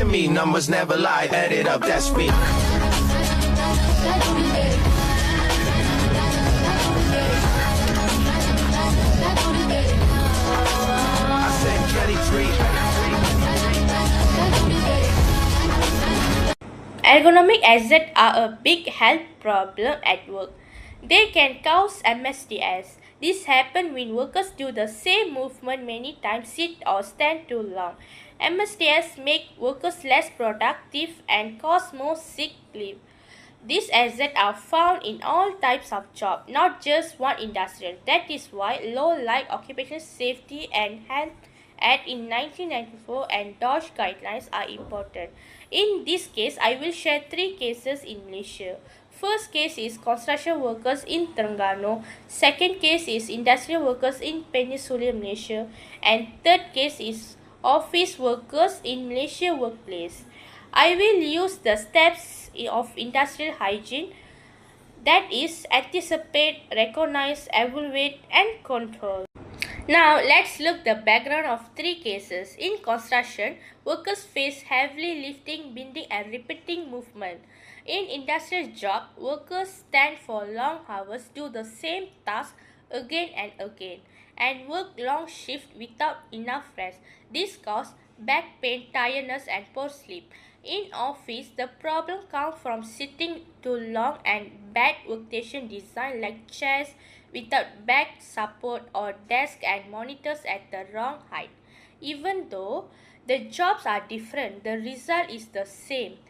to me. Numbers never lie, add it up, that's me. I said Kelly 3. Ergonomic assets are a big health problem at work. They can cause MSDs. This happens when workers do the same movement many times, sit or stand too long. MSDs make workers less productive and cause more sick leave. These assets are found in all types of jobs, not just one industrial. That is why laws like Occupational Safety and Health Act in 1994 and DOSH guidelines are important. In this case, I will share 3 cases in Malaysia. First case is construction workers in Terengganu. Second case is industrial workers in Peninsular Malaysia. And third case is office workers in Malaysia workplace. I will use the steps of industrial hygiene, that is, anticipate, recognize, evaluate, and control. Now, let's look the background of 3 cases. In construction, workers face heavily lifting, bending, and repeating movement. In industrial job, workers stand for long hours, do the same task again and again, and work long shifts without enough rest. This causes back pain, tiredness, and poor sleep. In office, the problem comes from sitting too long and bad workstation design like chairs without back support or desk and monitors at the wrong height. Even though the jobs are different, the result is the same: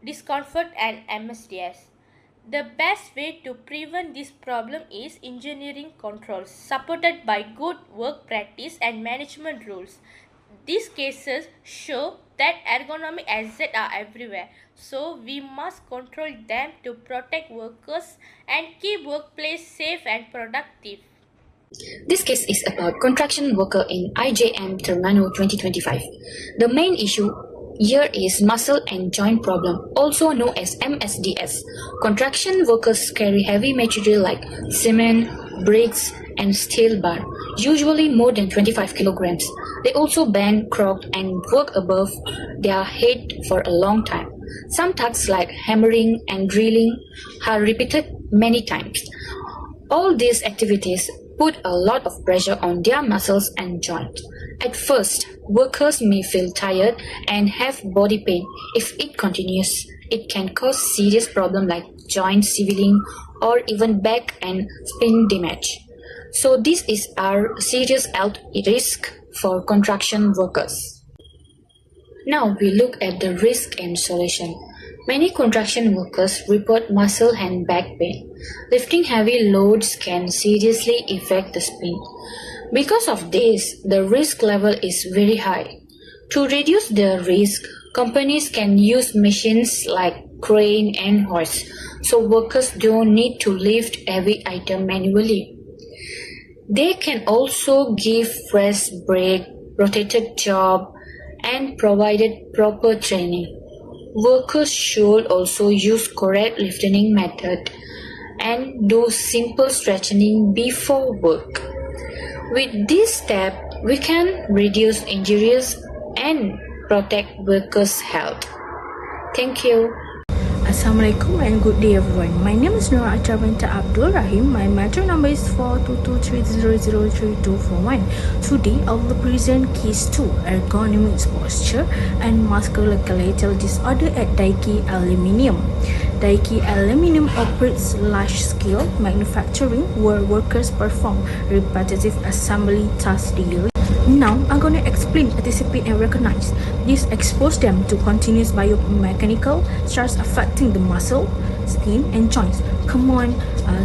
discomfort and MSDs. The best way to prevent this problem is engineering controls, supported by good work practice and management rules. These cases show that ergonomic assets are everywhere, so we must control them to protect workers and keep workplace safe and productive. This case is about construction worker in IJM Terengganu 2025. The main issue here is muscle and joint problem, also known as MSDs. Construction workers carry heavy material like cement, bricks, and steel bar, usually more than 25 kilograms. They also bend, crouch, and work above their head for a long time. Some tasks like hammering and drilling are repeated many times. All these activities put a lot of pressure on their muscles and joints. At first, workers may feel tired and have body pain. If it continues, it can cause serious problems like joint swelling or even back and spine damage. So this is our serious health risk for construction workers. Now we look at the risk and solution. Many construction workers report muscle and back pain. Lifting heavy loads can seriously affect the spine. Because of this, the risk level is very high. To reduce the risk, companies can use machines like crane and hoist, so workers don't need to lift heavy items manually. They can also give fresh break, rotated job, and provided proper training. Workers should also use correct lifting method and do simple stretching before work. With this step, we can reduce injuries and protect workers' health. Thank you. Assalamualaikum and good day everyone. My name is Nura Acharvanta Abdul Rahim. My matter number is 42230032441. Today I will present case 2, ergonomic posture and musculoskeletal disorder at Daiki Aluminium. Daiki Aluminium operates large-scale manufacturing where workers perform repetitive assembly tasks daily. Now, I'm going to explain, anticipate, and recognize. This exposes them to continuous biomechanical stress affecting the muscle, skin, and joints. Common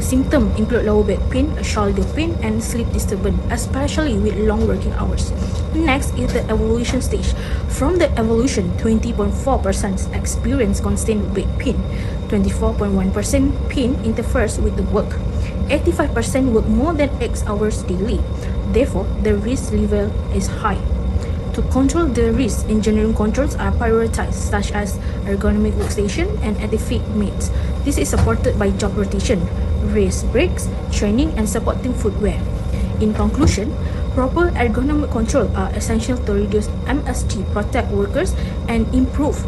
symptoms include lower back pain, shoulder pain, and sleep disturbance, especially with long working hours. Next is the evolution stage. From the evolution, 20.4% experience constant back pain, 24.1% pain interferes with the work, 85% work more than X hours daily. Therefore, the risk level is high. To control the risk, engineering controls are prioritized, such as ergonomic workstation and anti-fit mats. This is supported by job rotation, race breaks, training, and supporting footwear. In conclusion, proper ergonomic control are essential to reduce MSD, protect workers, and improve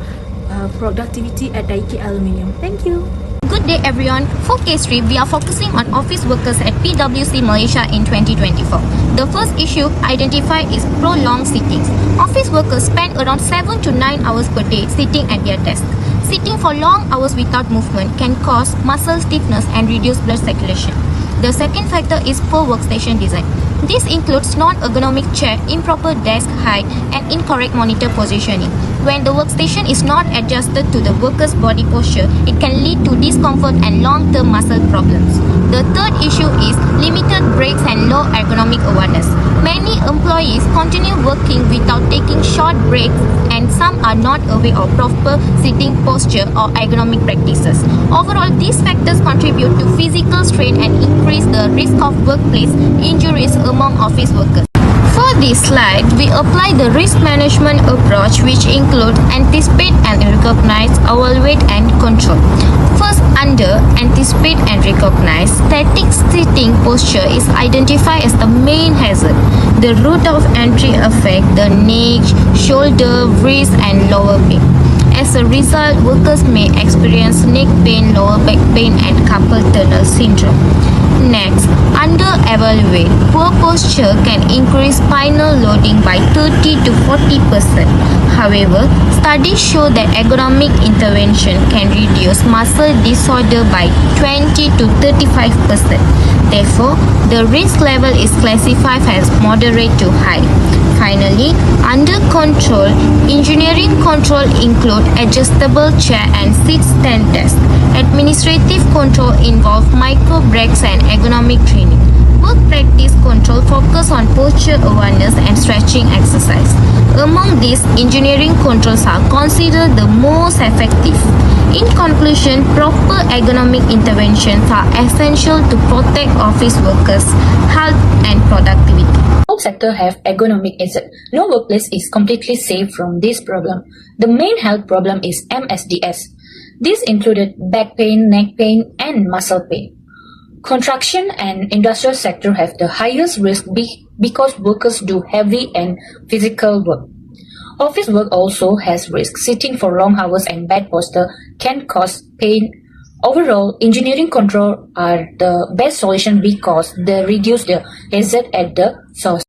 productivity at Daiki Aluminium. Thank you. Good day everyone. For case 3, we are focusing on office workers at PwC Malaysia in 2024. The first issue identified is prolonged sittings. Office workers spend around 7 to 9 hours per day sitting at their desk. Sitting for long hours without movement can cause muscle stiffness and reduce blood circulation. The second factor is poor workstation design. This includes non-ergonomic chair, improper desk height, and incorrect monitor positioning. When the workstation is not adjusted to the worker's body posture, it can lead to discomfort and long-term muscle problems. The third issue is limited breaks and low ergonomic awareness. Many employees continue working without taking short breaks, and some are not aware of proper sitting posture or ergonomic practices. Overall, these factors contribute to physical strain and increase the risk of workplace injuries among office workers. For this slide, we apply the risk management approach, which includes anticipate and recognize, evaluate and control. First, under anticipate and recognize, static sitting posture is identified as the main hazard. The route of entry affects the neck, shoulder, wrist and lower back. As a result, workers may experience neck pain, lower back pain and carpal tunnel syndrome. Next, under evaluate, poor posture can increase spinal loading by 30 to 40%. However, studies show that ergonomic intervention can reduce muscle disorder by 20 to 35%. Therefore, the risk level is classified as moderate to high. Finally, under control, engineering control include adjustable chair and seat stand desk. Administrative control involve micro breaks and ergonomic training. Work practice control focus on posture awareness and stretching exercise. Among these, engineering controls are considered the most effective. In conclusion, proper ergonomic interventions are essential to protect office workers' health and productivity. All sectors have ergonomic hazard. No workplace is completely safe from this problem. The main health problem is MSDs. This included back pain, neck pain, and muscle pain. Construction and industrial sector have the highest risk because workers do heavy and physical work. Office work also has risk. Sitting for long hours and bad posture can cause pain. Overall, engineering control are the best solution because they reduce the hazard at the source.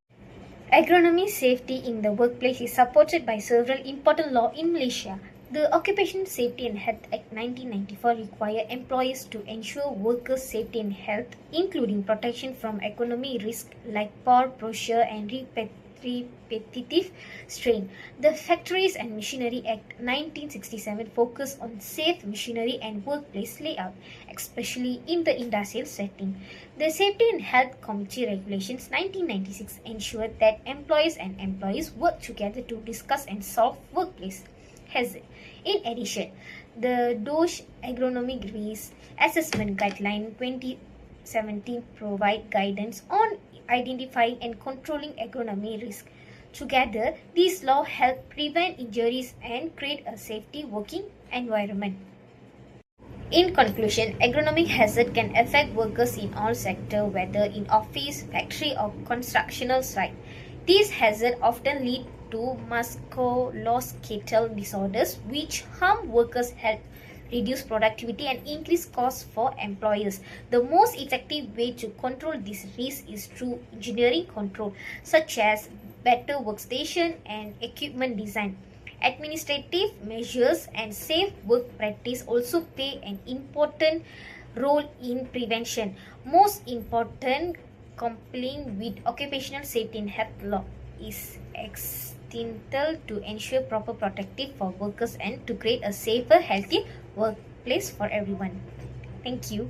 Ergonomic safety in the workplace is supported by several important laws in Malaysia. The Occupational Safety and Health Act 1994 requires employers to ensure workers' safety and health, including protection from ergonomic risks like poor posture and repetitive strain. The Factories and Machinery Act 1967 focused on safe machinery and workplace layout, especially in the industrial setting. The Safety and Health Committee Regulations 1996 ensured that employers and employees work together to discuss and solve workplace hazards. In addition, the DOSH Ergonomic Risk Assessment Guideline 2017 provide guidance on identifying and controlling ergonomic risk. Together, these laws help prevent injuries and create a safety working environment. In conclusion, ergonomic hazard can affect workers in all sectors, whether in office, factory or constructional site. These hazards often lead to musculoskeletal disorders which harm workers' health, reduce productivity and increase costs for employers. The most effective way to control this risk is through engineering control, such as better workstation and equipment design. Administrative measures and safe work practice also play an important role in prevention. Most important, complying with occupational safety and health law is essential to ensure proper protective for workers and to create a safer, healthy workplace for everyone. Thank you.